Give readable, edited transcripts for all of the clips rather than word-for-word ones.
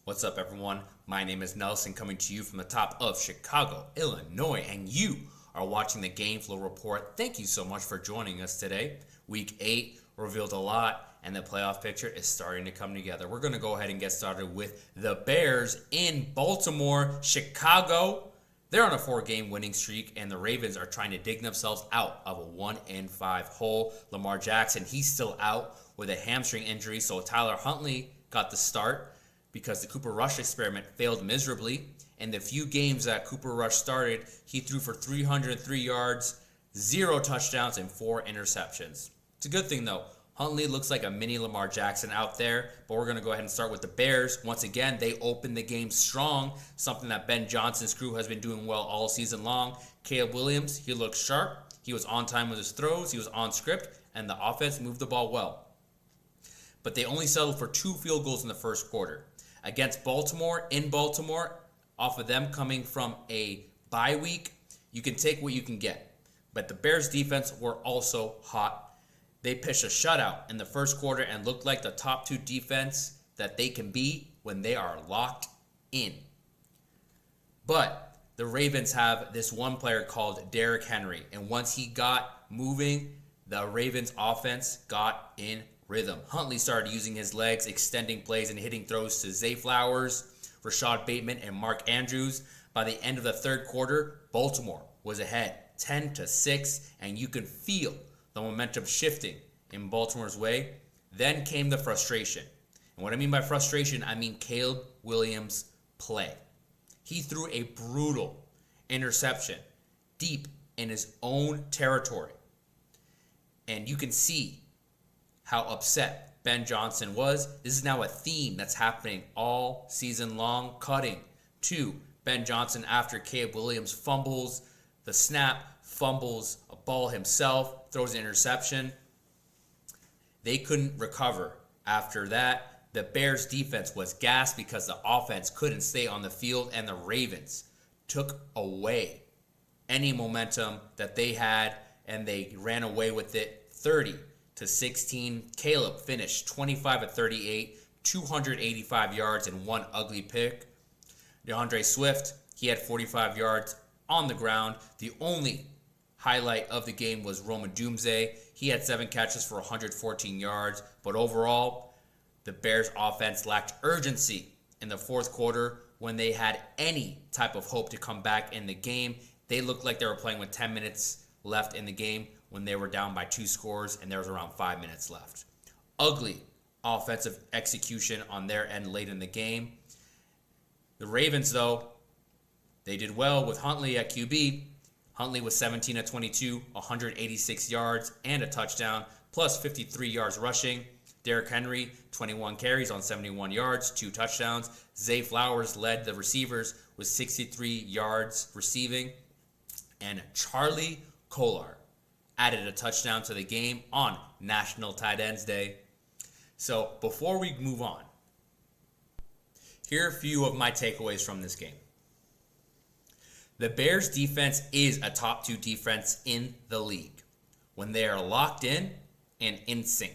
What's up, everyone? My name is Nelson, coming to you from the top of Chicago, Illinois, and you are watching the Game Flow Report. Thank you so much for joining us today. Week 8 revealed a lot, and the playoff picture is starting to come together. We're going to go ahead and get started with the Bears in Baltimore. Chicago, they're on a 4-game winning streak, and the Ravens are trying to dig themselves out of a 1-5 hole. Lamar Jackson, he's still out with a hamstring injury, so Tyler Huntley got the start because the Cooper Rush experiment failed miserably. In the few games that Cooper Rush started, he threw for 303 yards, 0 touchdowns, and 4 interceptions. It's a good thing, though. Huntley looks like a mini Lamar Jackson out there, but we're going to go ahead and start with the Bears. Once again, they opened the game strong, something that Ben Johnson's crew has been doing well all season long. Caleb Williams, he looked sharp. He was on time with his throws. He was on script, and the offense moved the ball well. But they only settled for 2 field goals in the first quarter. Against Baltimore, in Baltimore, off of them coming from a bye week, you can take what you can get. But the Bears defense were also hot. They pitched a shutout in the first quarter and looked like the top 2 defense that they can be when they are locked in. But the Ravens have this one player called Derrick Henry, and once he got moving, the Ravens offense got in rhythm. Huntley started using his legs, extending plays and hitting throws to Zay Flowers, Rashad Bateman, and Mark Andrews. By the end of the third quarter, Baltimore was ahead 10-6, and you could feel the momentum shifting in Baltimore's way. Then came the frustration. And what I mean by frustration, I mean Caleb Williams' play. He threw a brutal interception deep in his own territory. And you can see how upset Ben Johnson was. This is now a theme that's happening all season long, cutting to Ben Johnson after Caleb Williams fumbles the snap, fumbles a ball himself, throws an interception. They couldn't recover after that. The Bears defense was gassed because the offense couldn't stay on the field, and the Ravens took away any momentum that they had, and they ran away with it 30-16. Caleb finished 25-38, 285 yards, and 1 ugly pick. DeAndre Swift, he had 45 yards on the ground. The only highlight of the game was Rome Odunze. He had 7 catches for 114 yards. But overall, the Bears offense lacked urgency in the fourth quarter when they had any type of hope to come back in the game. They looked like they were playing with 10 minutes left in the game when they were down by 2 scores and there was around 5 minutes left. Ugly offensive execution on their end late in the game. The Ravens, though, they did well with Huntley at QB. Huntley was 17-22, 186 yards and a touchdown, plus 53 yards rushing. Derrick Henry, 21 carries on 71 yards, 2 touchdowns. Zay Flowers led the receivers with 63 yards receiving. And Charlie Kolar added a touchdown to the game on National Tight Ends Day. So before we move on, here are a few of my takeaways from this game. The Bears defense is a top 2 defense in the league when they are locked in and in sync.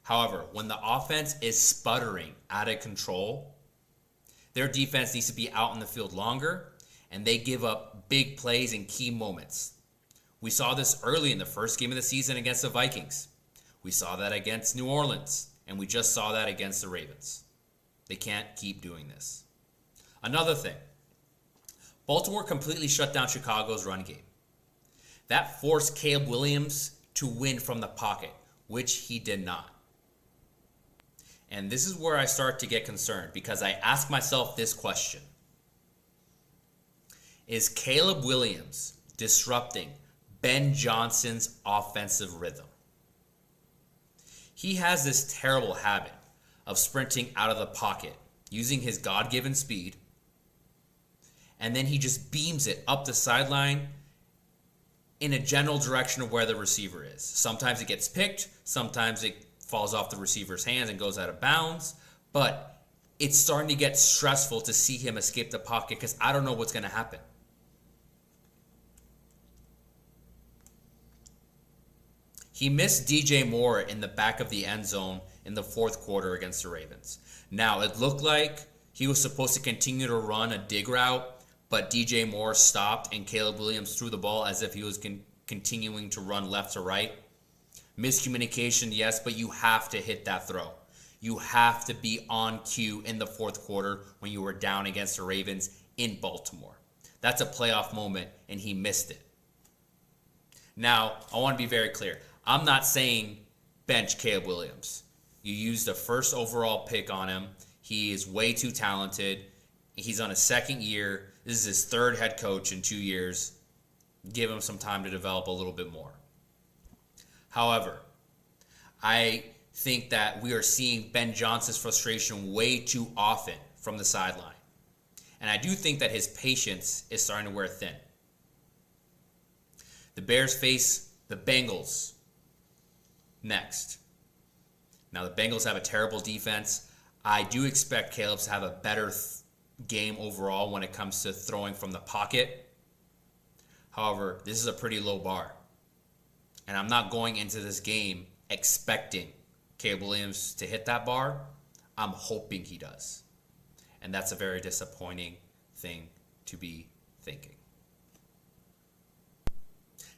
However, when the offense is sputtering out of control, their defense needs to be out on the field longer, and they give up big plays in key moments. We saw this early in the first game of the season against the Vikings. We saw that against New Orleans, and we just saw that against the Ravens. They can't keep doing this. Another thing, Baltimore completely shut down Chicago's run game. That forced Caleb Williams to win from the pocket, which he did not. And this is where I start to get concerned because I ask myself this question. Is Caleb Williams disrupting Ben Johnson's offensive rhythm? He has this terrible habit of sprinting out of the pocket, using his God-given speed, and then he just beams it up the sideline in a general direction of where the receiver is. Sometimes it gets picked, sometimes it falls off the receiver's hands and goes out of bounds, but it's starting to get stressful to see him escape the pocket because I don't know what's going to happen. He missed DJ Moore in the back of the end zone in the fourth quarter against the Ravens. Now, it looked like He was supposed to continue to run a dig route, but DJ Moore stopped and Caleb Williams threw the ball as if he was continuing to run left to right. Miscommunication, yes, but you have to hit that throw. You have to be on cue in the fourth quarter when you were down against the Ravens in Baltimore. That's a playoff moment, and he missed it. Now, I want to be very clear. I'm not saying bench Caleb Williams. You used a first overall pick on him. He is way too talented. He's on his second year. This is his third head coach in 2 years. Give him some time to develop a little bit more. However, I think that we are seeing Ben Johnson's frustration way too often from the sideline. And I do think that his patience is starting to wear thin. The Bears face the Bengals next. Now, the Bengals have a terrible defense. I do expect Caleb to have a better game overall when it comes to throwing from the pocket. However, this is a pretty low bar. And I'm not going into this game expecting Caleb Williams to hit that bar. I'm hoping he does. And that's a very disappointing thing to be thinking.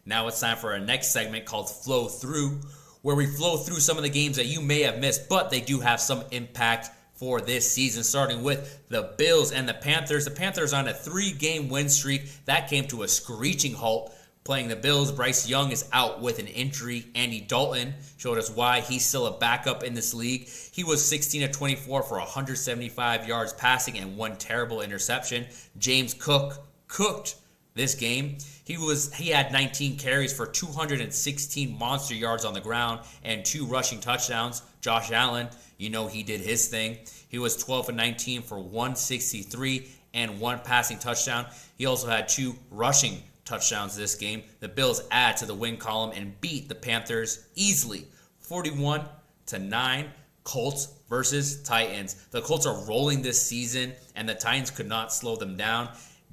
Now it's time for our next segment called Flow Through, where we flow through some of the games that you may have missed, but they do have some impact for this season, starting with the Bills and the Panthers. The Panthers on a 3-game win streak. That came to a screeching halt playing the Bills. Bryce Young is out with an injury. Andy Dalton showed us why he's still a backup in this league. He was 16 of 24 for 175 yards passing and 1 terrible interception. James Cook cooked this game. He had 19 carries for 216 monster yards on the ground and 2 rushing touchdowns. Josh Allen, he did his thing. He was 12 of 19 for 163 and 1 passing touchdown. He also had 2 rushing touchdowns this game. The Bills add to the win column and beat the Panthers easily, 41-9. Colts versus Titans. The Colts are rolling this season, and the Titans could not slow them down.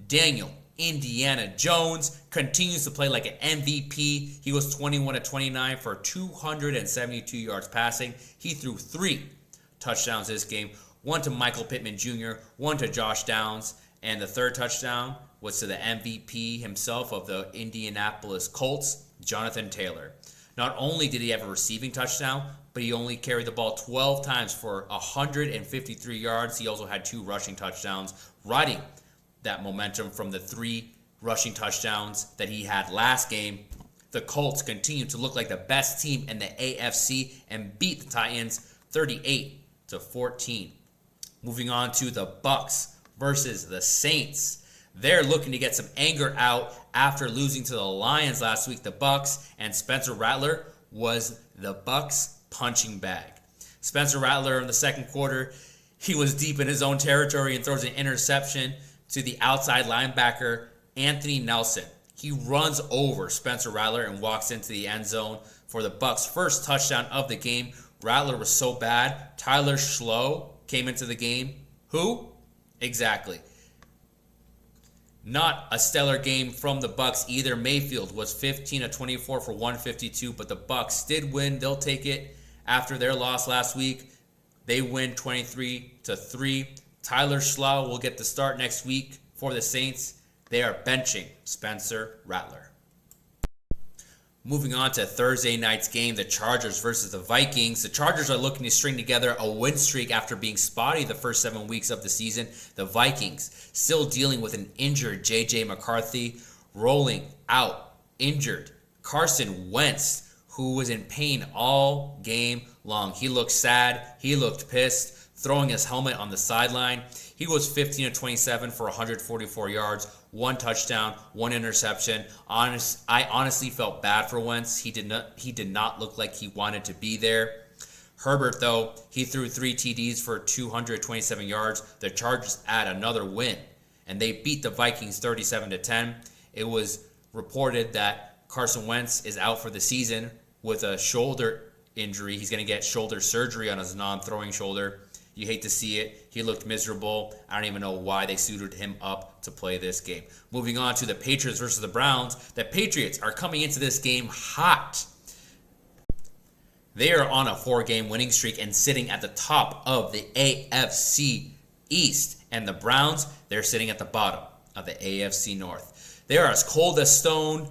Daniel Indiana Jones continues to play like an MVP. He was 21 of 29 for 272 yards passing. He threw 3 touchdowns this game. 1 to Michael Pittman Jr., 1 to Josh Downs, and the 3rd touchdown was to the MVP himself of the Indianapolis Colts, Jonathan Taylor. Not only did he have a receiving touchdown, but he only carried the ball 12 times for 153 yards. He also had 2 rushing touchdowns, riding that momentum from the 3 rushing touchdowns that he had last game. The Colts continue to look like the best team in the AFC and beat the Titans 38-14. Moving on to the Bucs versus the Saints. They're looking to get some anger out after losing to the Lions last week. The Bucs and Spencer Rattler was the Bucs punching bag. Spencer Rattler in the second quarter, he was deep in his own territory and throws an interception to the outside linebacker, Anthony Nelson. He runs over Spencer Rattler and walks into the end zone for the Bucs' first touchdown of the game. Rattler was so bad. Tyler Schlow came into the game. Who? Exactly. Not a stellar game from the Bucs either. Mayfield was 15 of 24 for 152, but the Bucs did win. They'll take it after their loss last week. They win 23-3. Tyler Schlow will get the start next week for the Saints. They are benching Spencer Rattler. Moving on to Thursday night's game, the Chargers versus the Vikings. The Chargers are looking to string together a win streak after being spotty the first 7 weeks of the season. The Vikings still dealing with an injured J.J. McCarthy, rolling out injured Carson Wentz, who was in pain all game long. He looked sad. He looked pissed, throwing his helmet on the sideline. He was 15 of 27 for 144 yards, 1 touchdown, 1 interception. I honestly felt bad for Wentz. He did not look like he wanted to be there. Herbert, though, he threw 3 TDs for 227 yards. The Chargers add another win, and they beat the Vikings 37-10. It was reported that Carson Wentz is out for the season with a shoulder injury. He's going to get shoulder surgery on his non-throwing shoulder. You hate to see it. He looked miserable. I don't even know why they suited him up to play this game. Moving on to the Patriots versus the Browns. The Patriots are coming into this game hot. They are on a 4-game winning streak and sitting at the top of the AFC East. And the Browns, they're sitting at the bottom of the AFC North. They are as cold as stone.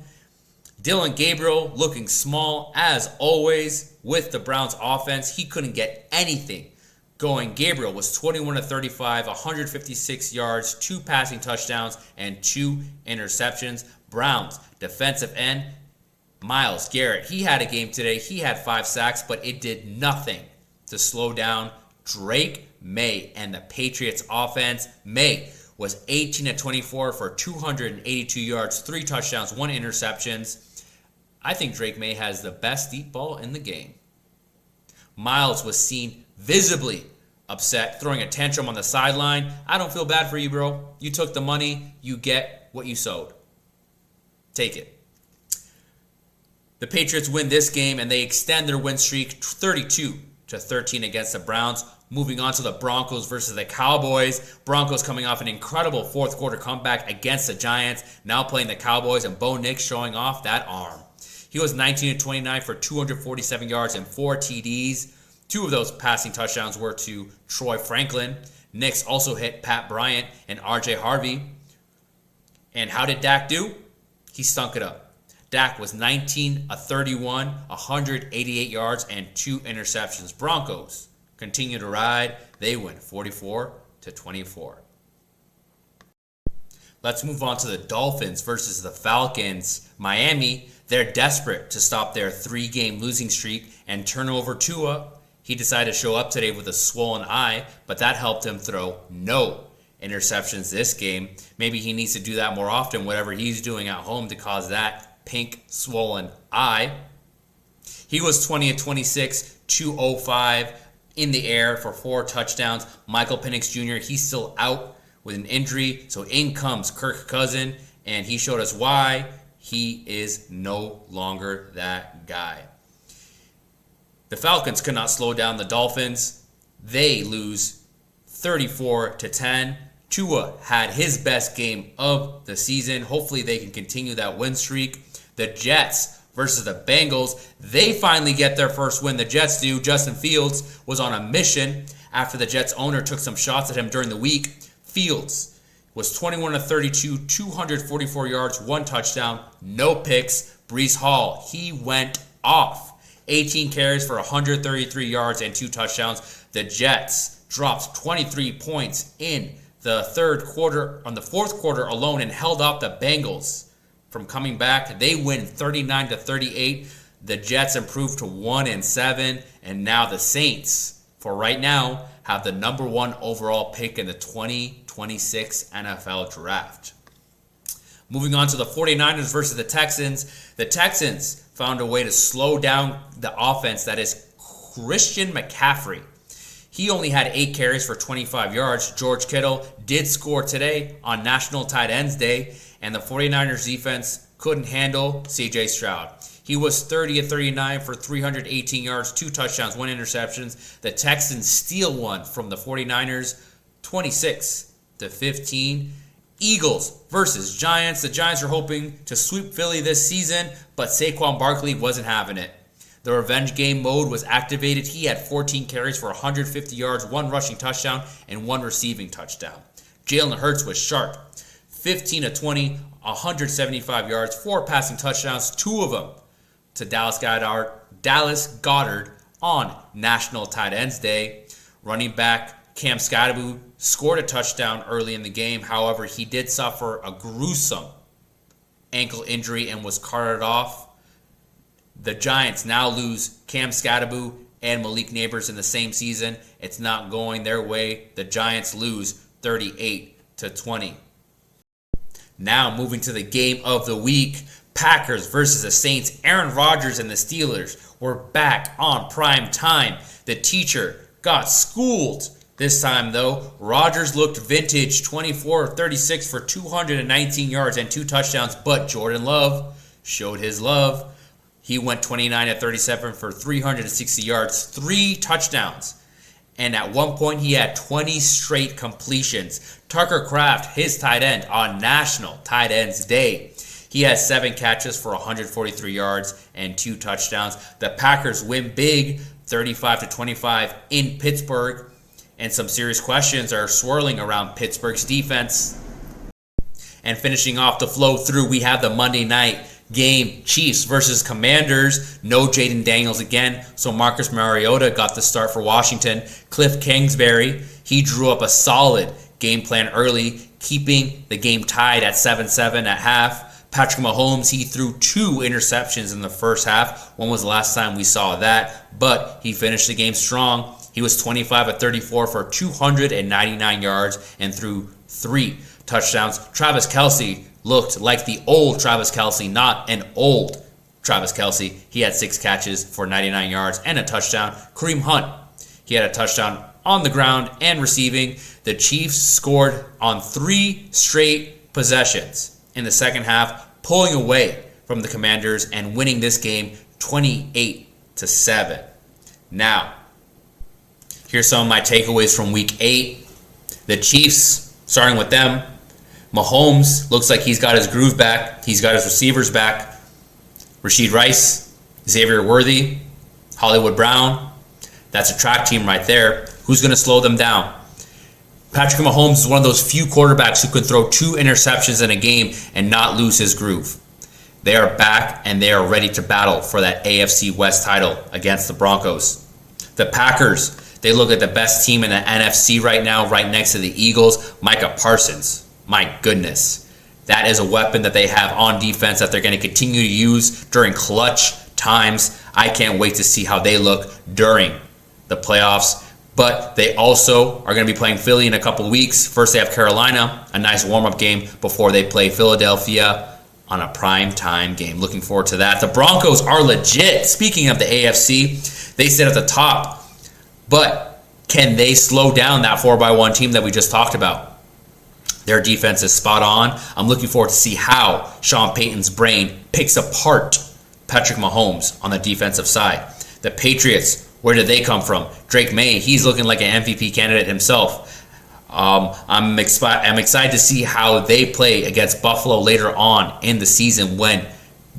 Dillon Gabriel looking small as always with the Browns offense. He couldn't get anything going. Gabriel was 21 of 35, 156 yards, 2 passing touchdowns, and 2 interceptions. Browns defensive end Myles Garrett. He had a game today. He had 5 sacks, but it did nothing to slow down Drake Maye and the Patriots offense. Maye was 18 of 24 for 282 yards, 3 touchdowns, 1 interceptions. I think Drake Maye has the best deep ball in the game. Myles was seen visibly upset, throwing a tantrum on the sideline. I don't feel bad for you, bro. You took the money. You get what you sowed. Take it. The Patriots win this game, and they extend their win streak 32-13 against the Browns. Moving on to the Broncos versus the Cowboys. Broncos coming off an incredible fourth quarter comeback against the Giants. Now playing the Cowboys, and Bo Nix showing off that arm. He was 19 of 29 for 247 yards and 4 TDs. 2 of those passing touchdowns were to Troy Franklin. Nix also hit Pat Bryant and RJ Harvey. And how did Dak do? He stunk it up. Dak was 19 of 31, 188 yards, and 2 interceptions. Broncos continue to ride. They win 44-24. Let's move on to the Dolphins versus the Falcons. Miami, they're desperate to stop their 3-game losing streak and turn over Tua. He decided to show up today with a swollen eye, but that helped him throw no interceptions this game. Maybe he needs to do that more often, whatever he's doing at home, to cause that pink swollen eye. He was 20 of 26, 205 in the air for 4 touchdowns. Michael Penix Jr., he's still out with an injury, so in comes Kirk Cousins, and he showed us why he is no longer that guy. The Falcons could not slow down the Dolphins. They lose 34-10. Tua had his best game of the season. Hopefully they can continue that win streak. The Jets versus the Bengals, they finally get their first win. The Jets do. Justin Fields was on a mission after the Jets owner took some shots at him during the week. Fields was 21 of 32, 244 yards, 1 touchdown, no picks. Breece Hall, he went off. 18 carries for 133 yards and 2 touchdowns. The Jets dropped 23 points in the fourth quarter alone, and held off the Bengals from coming back. They win 39-38. The Jets improved to 1-7, and now the Saints, for right now, have the number 1 overall pick in the 2026 NFL Draft. Moving on to the 49ers versus the Texans. The Texans found a way to slow down the offense that is Christian McCaffrey. He only had 8 carries for 25 yards. George Kittle did score today on National Tight Ends Day, and the 49ers defense couldn't handle CJ Stroud. He was 30 of 39 for 318 yards, 2 touchdowns, 1 interception. The Texans steal one from the 49ers, 26-15. Eagles versus Giants. The Giants are hoping to sweep Philly this season, but Saquon Barkley wasn't having it. The revenge game mode was activated. He had 14 carries for 150 yards, 1 rushing touchdown, and 1 receiving touchdown. Jalen Hurts was sharp. 15 of 20, 175 yards, 4 passing touchdowns, 2 of them to Dallas Goedert on National Tight Ends Day. Running back Cam Skattebo scored a touchdown early in the game. However, he did suffer a gruesome ankle injury and was carted off. The Giants now lose Cam Skattebo and Malik Nabers in the same season. It's not going their way. The Giants lose 38-20. Now moving to the game of the week. Packers versus the Saints. Aaron Rodgers and the Steelers were back on prime time. The teacher got schooled. This time, though, Rodgers looked vintage, 24 of 36 for 219 yards and 2 touchdowns, but Jordan Love showed his love. He went 29 of 37 for 360 yards, 3 touchdowns, and at one point he had 20 straight completions. Tucker Kraft, his tight end, on National Tight Ends Day. He has 7 catches for 143 yards and 2 touchdowns. The Packers win big, 35-25 in Pittsburgh. And some serious questions are swirling around Pittsburgh's defense. And finishing off the flow through, we have the Monday night game, Chiefs versus Commanders. No Jaden Daniels again, so Marcus Mariota got the start for Washington. Cliff Kingsbury, he drew up a solid game plan early, keeping the game tied at 7-7 at half. Patrick Mahomes, he threw 2 interceptions in the first half. When was the last time we saw that? But he finished the game strong. He was 25 of 34 for 299 yards and threw 3 touchdowns. Travis Kelce looked like the old Travis Kelce, not an old Travis Kelce. He had 6 catches for 99 yards and a touchdown. Kareem Hunt, he had a touchdown on the ground and receiving. The Chiefs scored on 3 straight possessions in the second half, pulling away from the Commanders and winning this game 28-7. Now, here's some of my takeaways from Week 8. The Chiefs, starting with them, Mahomes looks like he's got his groove back. He's got his receivers back. Rashid Rice, Xavier Worthy, Hollywood Brown. That's a track team right there. Who's going to slow them down? Patrick Mahomes is one of those few quarterbacks who can throw 2 interceptions in a game and not lose his groove. They are back and they are ready to battle for that AFC West title against the Broncos. The Packers, they look like the best team in the NFC right now, right next to the Eagles. Micah Parsons, my goodness. That is a weapon that they have on defense that they're going to continue to use during clutch times. I can't wait to see how they look during the playoffs. But they also are going to be playing Philly in a couple of weeks. First, they have Carolina, a nice warm-up game before they play Philadelphia on a prime time game. Looking forward to that. The Broncos are legit. Speaking of the AFC, they sit at the top. But can they slow down that 4x1 team that we just talked about? Their defense is spot on. I'm looking forward to see how Sean Payton's brain picks apart Patrick Mahomes on the defensive side. The Patriots, where did they come from? Drake May, he's looking like an MVP candidate himself. I'm excited to see how they play against Buffalo later on in the season when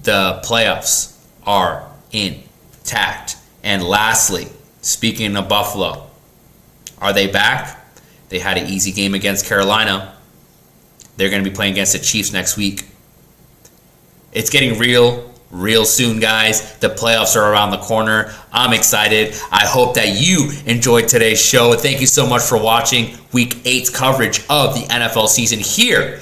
the playoffs are intact. And lastly, speaking of Buffalo, are they back? They had an easy game against Carolina. They're going to be playing against the Chiefs next week. It's getting real soon, guys. The playoffs are around the corner. I'm excited. I hope that you enjoyed today's show. Thank you so much for watching Week 8's coverage of the NFL season here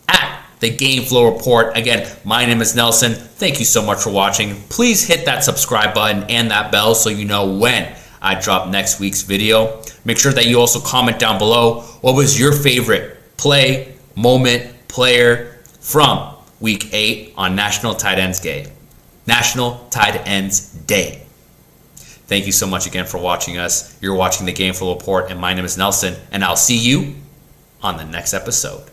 at the Game Flow Report. Again, my name is Nelson. Thank you so much for watching. Please hit that subscribe button and that bell so you know when I drop next week's video. Make sure that you also comment down below what was your favorite play, moment, player from Week 8 on National Tight Ends Day. National Tight Ends Day. Thank you so much again for watching us. You're watching the Game Flow Report, and my name is Nelson, and I'll see you on the next episode.